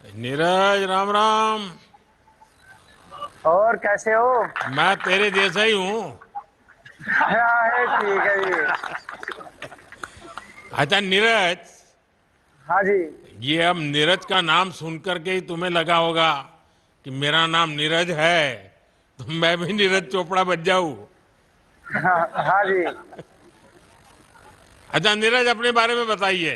नीरज, राम राम। और कैसे हो? मैं तेरे जैसा ही हूँ। हाँ है, ठीक है जी। अच्छा नीरज, हाँ जी। ये अब नीरज का नाम सुन करके ही तुम्हें लगा होगा कि मेरा नाम नीरज है, तो मैं भी नीरज चोपड़ा बन जाऊं। हाँ, हाँ जी। अच्छा नीरज, अपने बारे में बताइए।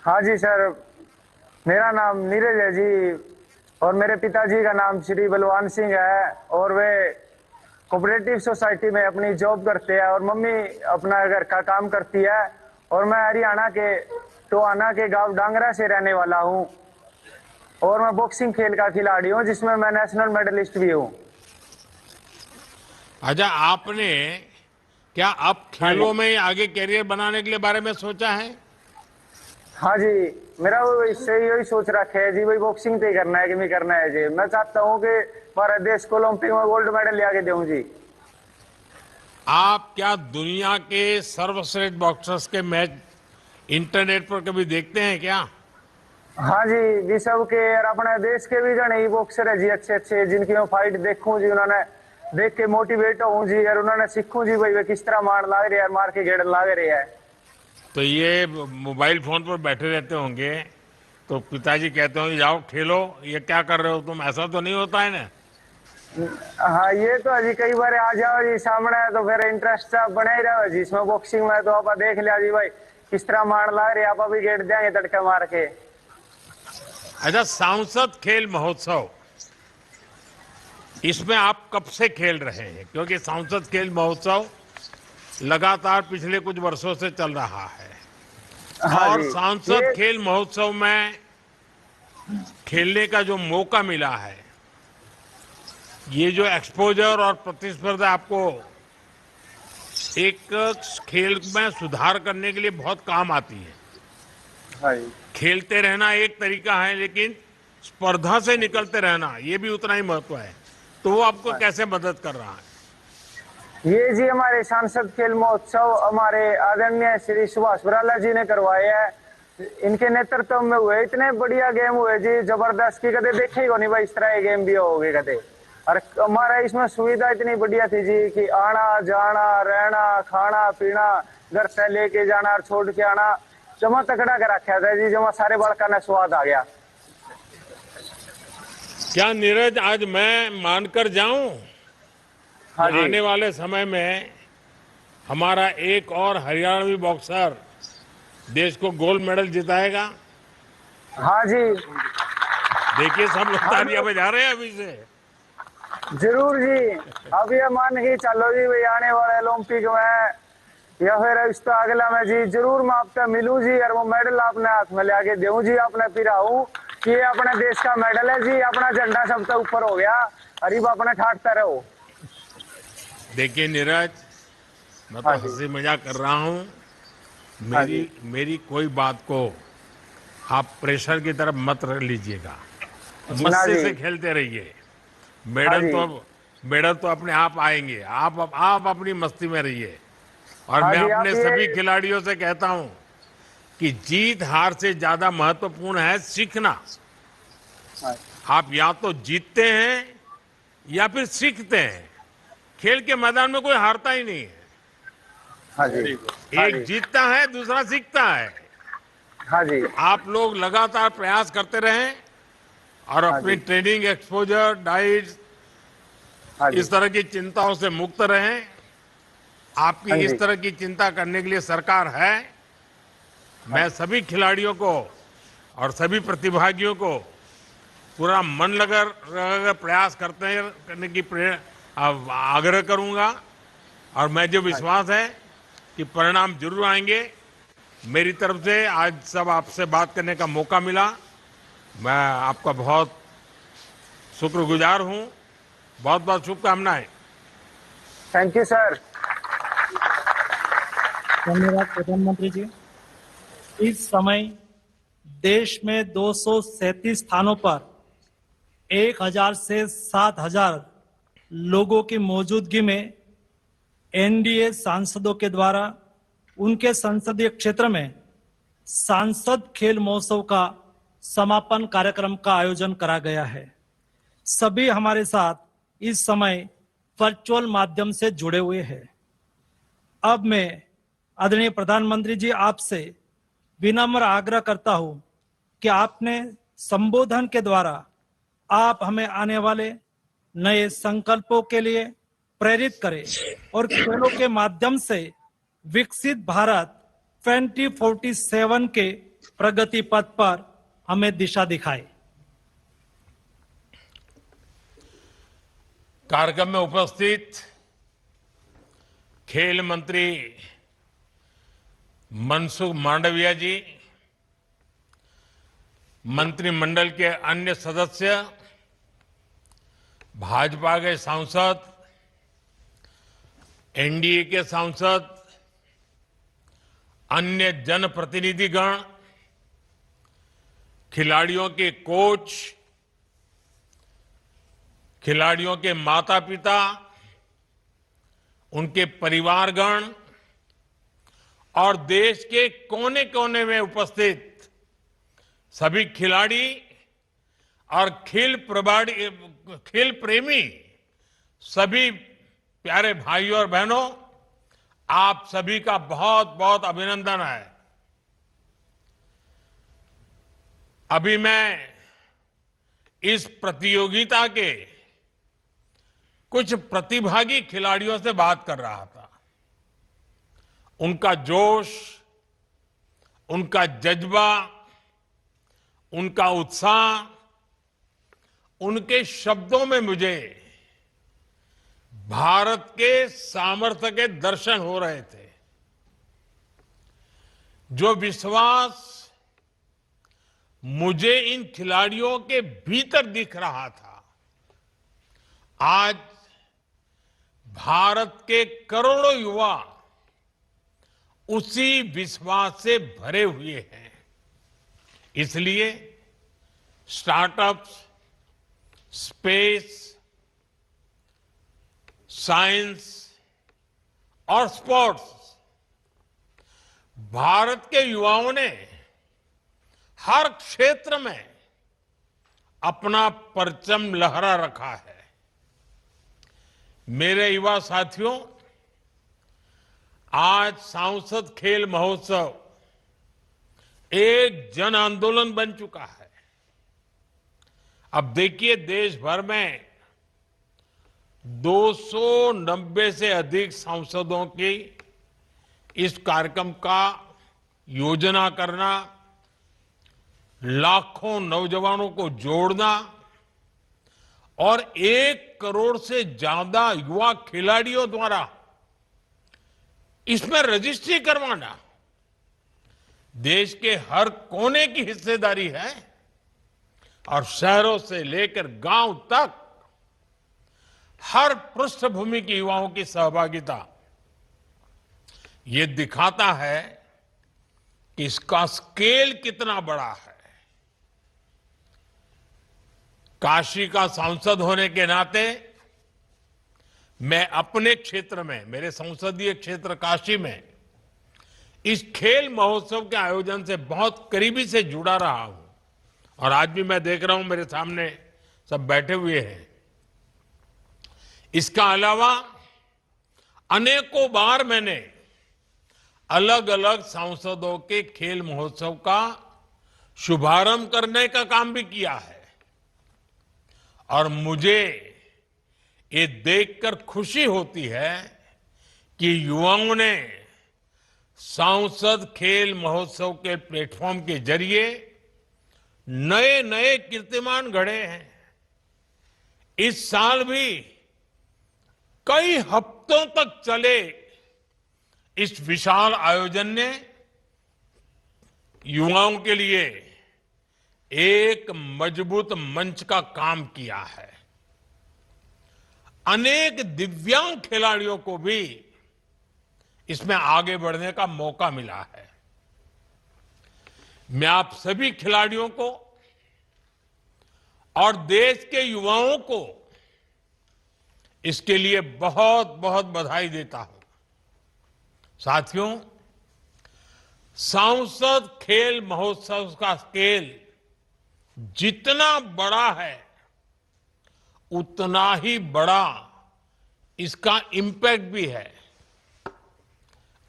हाँ जी सर, मेरा नाम नीरज है जी। और मेरे पिताजी का नाम श्री बलवान सिंह है, और वे कोऑपरेटिव सोसाइटी में अपनी जॉब करते हैं, और मम्मी अपना घर का काम करती है। और मैं हरियाणा के टोहाना के गांव डांगरा से रहने वाला हूँ। और मैं बॉक्सिंग खेल का खिलाड़ी हूँ, जिसमें मैं नेशनल मेडलिस्ट भी हूँ। अच्छा, आपने क्या अब हाँ जी। खेलों में आगे करियर बनाने के लिए बारे में सोचा है? हाँ जी, मेरा वो इससे यही सोच रखा है जी, भाई बॉक्सिंग पे करना है कि नहीं करना है जी। मैं चाहता हूँ कि भारत देश को ओलंपिक में गोल्ड मेडल ले आके दूं जी। आप क्या दुनिया के सर्वश्रेष्ठ बॉक्सर्स के मैच इंटरनेट पर कभी देखते हैं क्या? हाँ जी, विश्व के और अपने देश के भी जने ही बॉक्सर है जी, अच्छे अच्छे, जिनकी मैं फाइट देखूं जी, उन्होंने देख के मोटिवेट हूँ जी, और उन्होंने सीखूं जी भाई वे किस तरह मार लाग रहे हैं, मार के गेड़ लाग रहे हैं। तो ये मोबाइल फोन पर बैठे रहते होंगे, तो पिताजी कहते होंगे जाओ खेलो, ये क्या कर रहे हो तुम, ऐसा तो नहीं होता है ना? हाँ, ये तो अजी कई बार आ जाओ जी सामने, तो फिर इंटरेस्ट बना ही रहा जी इसमें। बॉक्सिंग में तो आप देख लिया जी भाई, किस तरह मार लाग रहे हैं, आप अभी गेड़ देंगे तड़के मार के। अच्छा, सांसद खेल महोत्सव, इसमें आप कब से खेल रहे हैं? क्योंकि सांसद खेल महोत्सव लगातार पिछले कुछ वर्षों से चल रहा है, हाँ और जी। सांसद ये खेल महोत्सव में खेलने का जो मौका मिला है, ये जो एक्सपोजर और प्रतिस्पर्धा आपको एक खेल में सुधार करने के लिए बहुत काम आती है। हाँ जी। खेलते रहना एक तरीका है, लेकिन स्पर्धा से निकलते रहना ये भी उतना ही महत्व है। तो वो आपको हाँ। कैसे मदद कर रहा है? ये जी हमारे सांसद खेल महोत्सव हमारे आदरणीय श्री सुभाष बराला जी ने करवाए हैं। इनके नेतृत्व में हुए, इतने बढ़िया गेम हुए जी, जबरदस्त की कदे देखे ही नहीं भाई, इस तरह के गेम भी हो गए कदे। और हमारा इसमें सुविधा इतनी बढ़िया थी जी कि आना जाना रहना खाना पीना, घर से लेके जाना और छोड़ के आना, जमा तकड़ा कर रखा था जी, जमा सारे बड़का ने स्वाद आ गया। क्या नीरज, आज मैं मानकर जाऊं कि हाँ जी। आने वाले समय में हमारा एक और हरियाणवी बॉक्सर देश को गोल्ड मेडल जिताएगा? हाँ जी। देखिए, सब लोग हम तालियां बजा रहे हैं अभी से। जरूर जी। अब ये मान के चलो जी भाई, आने वाले ओलंपिक में या फिर इस तो अगला में जी जरूर मैं आपसे मिलूं जी, और वो मेडल अपने हाथ में लेके दूं जी, अपने पिराऊं कि ये अपने देश का मेडल है जी, अपना झंडा सबसे ऊपर हो गया, अरीब अपने ठाटता रहो। देखिए नीरज, मैं तो हाँ जी। हंसी मजाक कर रहा हूं। हाँ मेरी जी। मेरी कोई बात को आप प्रेशर की तरफ मत रख लीजिएगा। ना मस्ती जी। से खेलते रहिए। हाँ मेडल जी। तो मेडल तो अपने आप आएंगे। आप अपनी मस्ती में रहिए। और हाँ मैं जी। आप अपने ये। सभी खिलाड़ियों से कहता हूं कि जीत हार से ज्यादा महत्वपूर्ण है सीखना। हाँ। आप या तो जीतते हैं या फिर सीखते हैं। खेल के मैदान में कोई हारता ही नहीं है। हाँ जी। हाँ एक जी। जीतता है, दूसरा सीखता है। हाँ जी। आप लोग लगातार प्रयास करते रहें और हाँ अपनी जी। ट्रेनिंग, एक्सपोजर, डाइट, हाँ जी। इस तरह की चिंताओं से मुक्त रहें। आपकी हाँ इस जी। तरह की चिंता करने के लिए सरकार है। हाँ। मैं सभी खिलाड़ियों को और सभी प्रतिभागियों को पूरा मन लगा लगा प्रयास करने की आग्रह करूंगा। और मैं जो हाँ। विश्वास है कि परिणाम जरूर आएंगे। मेरी तरफ से आज सब आपसे बात करने का मौका मिला। मैं आपका बहुत शुक्रगुजार हूं। बहुत बहुत शुभकामनाएं। Thank you sir. धन्यवाद प्रधानमंत्री जी। इस समय देश में 237 स्थानों पर 1000 से 7000 लोगों की मौजूदगी में एनडीए सांसदों के द्वारा उनके संसदीय क्षेत्र में सांसद खेल महोत्सव का समापन कार्यक्रम का आयोजन करा गया है। सभी हमारे साथ इस समय वर्चुअल माध्यम से जुड़े हुए हैं। अब मैं आदरणीय प्रधानमंत्री जी आपसे विनम्र आग्रह करता हूं कि आपने संबोधन के द्वारा आप हमें आने वाले नए संकल्पों के लिए प्रेरित करें और खेलों के माध्यम से विकसित भारत 2047 के प्रगति पथ पर हमें दिशा दिखाए। कार्यक्रम में उपस्थित खेल मंत्री मनसुख मांडविया जी, मंत्रिमंडल के अन्य सदस्य, भाजपा के सांसद, एनडीए के सांसद, अन्य जनप्रतिनिधिगण, खिलाड़ियों के कोच, खिलाड़ियों के माता पिता, उनके परिवारगण और देश के कोने कोने में उपस्थित सभी खिलाड़ी और खेल प्रेमी सभी प्यारे भाइयों और बहनों, आप सभी का बहुत बहुत अभिनंदन है। अभी मैं इस प्रतियोगिता के कुछ प्रतिभागी खिलाड़ियों से बात कर रहा था। उनका जोश, उनका जज्बा, उनका उत्साह, उनके शब्दों में मुझे भारत के सामर्थ्य के दर्शन हो रहे थे। जो विश्वास मुझे इन खिलाड़ियों के भीतर दिख रहा था, आज भारत के करोड़ों युवा उसी विश्वास से भरे हुए हैं। इसलिए स्टार्टअप्स, स्पेस, साइंस और स्पोर्ट्स, भारत के युवाओं ने हर क्षेत्र में अपना परचम लहरा रखा है। मेरे युवा साथियों, आज सांसद खेल महोत्सव एक जन आंदोलन बन चुका है। अब देखिए, देश भर में 290 से अधिक सांसदों की इस कार्यक्रम का योजना करना, लाखों नौजवानों को जोड़ना और 1 करोड़ से ज्यादा युवा खिलाड़ियों द्वारा इसमें रजिस्ट्री करवाना, देश के हर कोने की हिस्सेदारी है और शहरों से लेकर गांव तक हर पृष्ठभूमि के युवाओं की सहभागिता ये दिखाता है कि इसका स्केल कितना बड़ा है। काशी का सांसद होने के नाते मैं अपने क्षेत्र में, मेरे संसदीय क्षेत्र काशी में, इस खेल महोत्सव के आयोजन से बहुत करीबी से जुड़ा रहा हूं और आज भी मैं देख रहा हूं मेरे सामने सब बैठे हुए हैं। इसका अलावा अनेकों बार मैंने अलग अलग सांसदों के खेल महोत्सव का शुभारंभ करने का काम भी किया है और मुझे ये देखकर खुशी होती है कि युवाओं ने सांसद खेल महोत्सव के प्लेटफॉर्म के जरिए नए नए कीर्तिमान गढ़े हैं। इस साल भी कई हफ्तों तक चले इस विशाल आयोजन ने युवाओं के लिए एक मजबूत मंच का काम किया है। अनेक दिव्यांग खिलाड़ियों को भी इसमें आगे बढ़ने का मौका मिला है। मैं आप सभी खिलाड़ियों को और देश के युवाओं को इसके लिए बहुत बहुत बधाई देता हूं। साथियों, सांसद खेल महोत्सव का स्केल जितना बड़ा है उतना ही बड़ा इसका इम्पैक्ट भी है।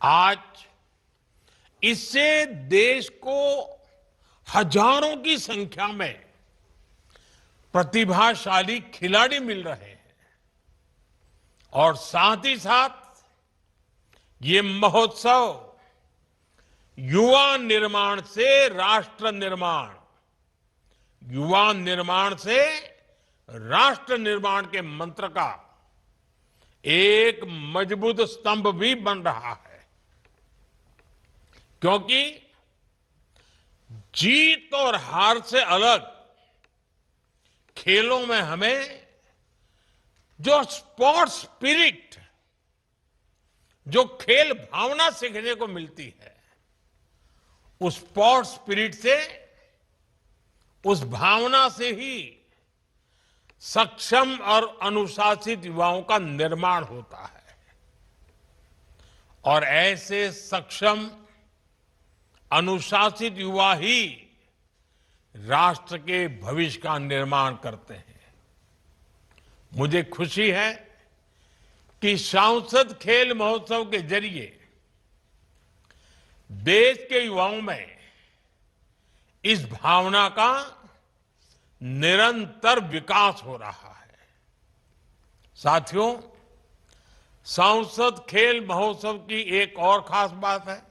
आज इससे देश को हजारों की संख्या में प्रतिभाशाली खिलाड़ी मिल रहे हैं और साथ ही साथ ये महोत्सव युवा निर्माण से राष्ट्र निर्माण, युवा निर्माण से राष्ट्र निर्माण के मंत्र का एक मजबूत स्तंभ भी बन रहा है, क्योंकि जीत और हार से अलग खेलों में हमें जो स्पोर्ट्स स्पिरिट, जो खेल भावना सीखने को मिलती है, उस स्पोर्ट्स स्पिरिट से, उस भावना से ही सक्षम और अनुशासित युवाओं का निर्माण होता है और ऐसे सक्षम अनुशासित युवा ही राष्ट्र के भविष्य का निर्माण करते हैं। मुझे खुशी है कि सांसद खेल महोत्सव के जरिए देश के युवाओं में इस भावना का निरंतर विकास हो रहा है। साथियों, सांसद खेल महोत्सव की एक और खास बात है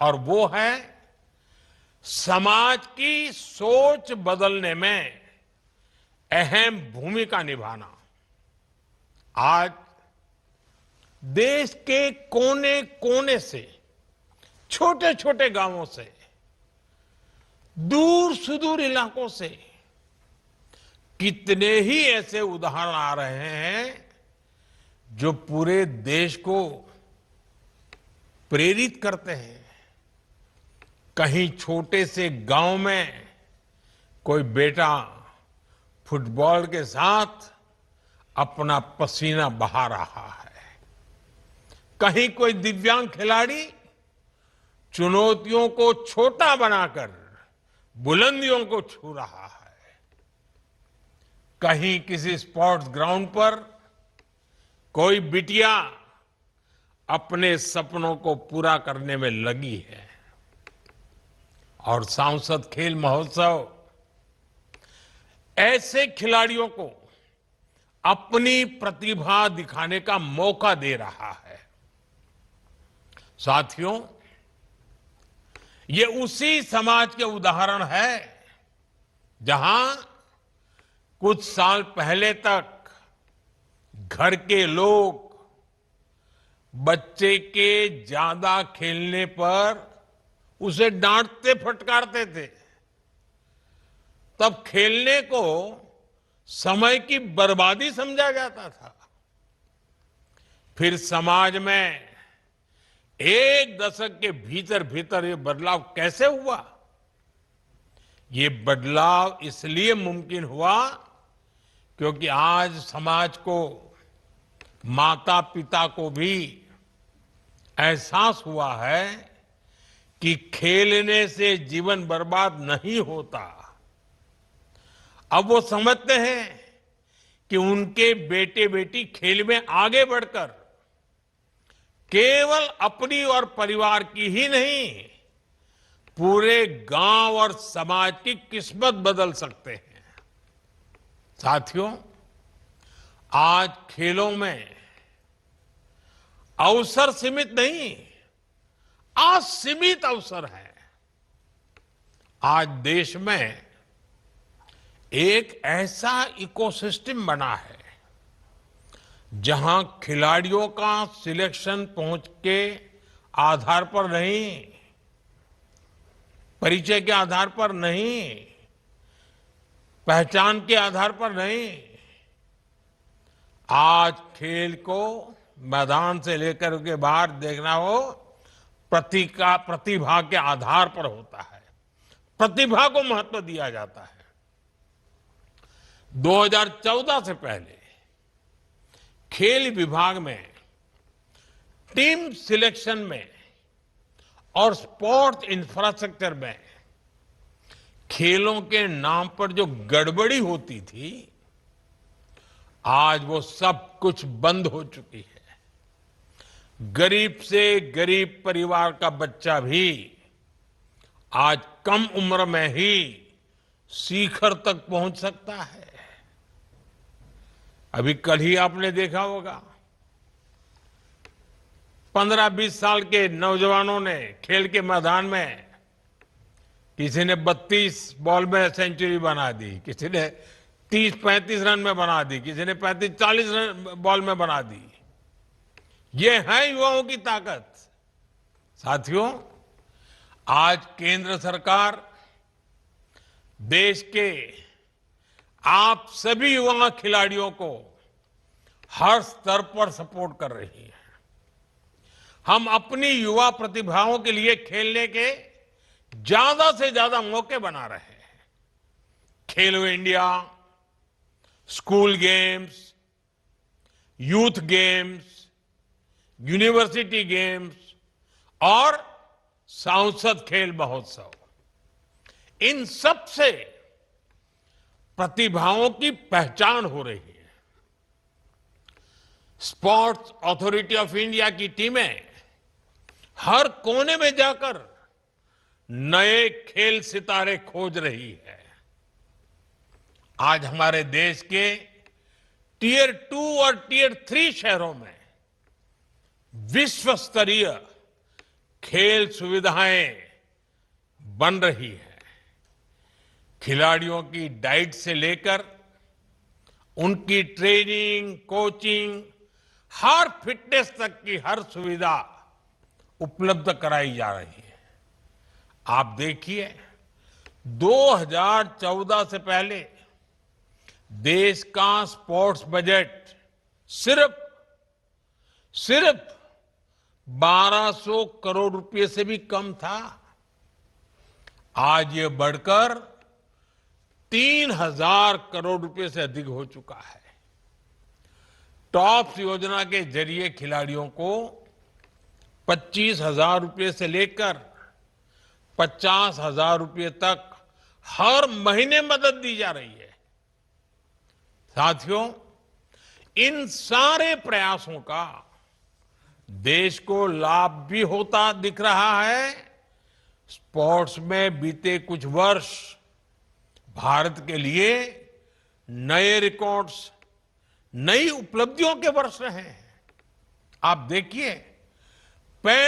और वो है समाज की सोच बदलने में अहम भूमिका निभाना। आज देश के कोने कोने से, छोटे छोटे गांवों से, दूर सुदूर इलाकों से कितने ही ऐसे उदाहरण आ रहे हैं जो पूरे देश को प्रेरित करते हैं। कहीं छोटे से गांव में कोई बेटा फुटबॉल के साथ अपना पसीना बहा रहा है, कहीं कोई दिव्यांग खिलाड़ी चुनौतियों को छोटा बनाकर बुलंदियों को छू रहा है, कहीं किसी स्पोर्ट्स ग्राउंड पर कोई बिटिया अपने सपनों को पूरा करने में लगी है। और सांसद खेल महोत्सव ऐसे खिलाड़ियों को अपनी प्रतिभा दिखाने का मौका दे रहा है। साथियों, ये उसी समाज के उदाहरण है जहां कुछ साल पहले तक घर के लोग बच्चे के ज्यादा खेलने पर उसे डांटते फटकारते थे। तब खेलने को समय की बर्बादी समझा जाता था। फिर समाज में एक दशक के भीतर भीतर ये बदलाव कैसे हुआ? ये बदलाव इसलिए मुमकिन हुआ क्योंकि आज समाज को, माता पिता को भी एहसास हुआ है कि खेलने से जीवन बर्बाद नहीं होता। अब वो समझते हैं कि उनके बेटे बेटी खेल में आगे बढ़कर केवल अपनी और परिवार की ही नहीं, पूरे गांव और समाज की किस्मत बदल सकते हैं। साथियों, आज खेलों में अवसर सीमित नहीं, असीमित अवसर है। आज देश में एक ऐसा इकोसिस्टम बना है जहां खिलाड़ियों का सिलेक्शन पहुंच के आधार पर नहीं, परिचय के आधार पर नहीं, पहचान के आधार पर नहीं, आज खेल को मैदान से लेकर के बाहर देखना हो प्रतिभा के आधार पर होता है। प्रतिभा को महत्व दिया जाता है। 2014 से पहले खेल विभाग में टीम सिलेक्शन में और स्पोर्ट्स इंफ्रास्ट्रक्चर में खेलों के नाम पर जो गड़बड़ी होती थी, आज वो सब कुछ बंद हो चुकी है। गरीब से गरीब परिवार का बच्चा भी आज कम उम्र में ही शिखर तक पहुंच सकता है। अभी कल ही आपने देखा होगा 15-20 साल के नौजवानों ने खेल के मैदान में किसी ने 32 बॉल में सेंचुरी बना दी, किसी ने 30-35 रन में बना दी, किसी ने 35-40 रन बॉल में बना दी। ये है युवाओं की ताकत। साथियों, आज केंद्र सरकार देश के आप सभी युवा खिलाड़ियों को हर स्तर पर सपोर्ट कर रही है। हम अपनी युवा प्रतिभाओं के लिए खेलने के ज्यादा से ज्यादा मौके बना रहे हैं। खेलो India, school games, youth games, university games और सांसद खेल महोत्सव, इन सब से प्रतिभाओं की पहचान हो रही है। स्पोर्ट्स अथॉरिटी ऑफ इंडिया की टीमें हर कोने में जाकर नए खेल सितारे खोज रही है। आज हमारे देश के टियर 2 और टियर 3 शहरों में विश्व स्तरीय खेल सुविधाएं बन रही है। खिलाड़ियों की डाइट से लेकर उनकी ट्रेनिंग, कोचिंग, हर फिटनेस तक की हर सुविधा उपलब्ध कराई जा रही है। आप देखिए 2014 से पहले देश का स्पोर्ट्स बजट सिर्फ 1200 करोड़ रुपए से भी कम था। आज ये बढ़कर 3000 करोड़ रुपए से अधिक हो चुका है। टॉप्स योजना के जरिए खिलाड़ियों को 25,000 रुपए से लेकर 50,000 रुपए तक हर महीने मदद दी जा रही है। साथियों, इन सारे प्रयासों का देश को लाभ भी होता दिख रहा है। स्पोर्ट्स में बीते कुछ वर्ष भारत के लिए नए रिकॉर्ड्स, नई उपलब्धियों के वर्ष रहे हैं। आप देखिए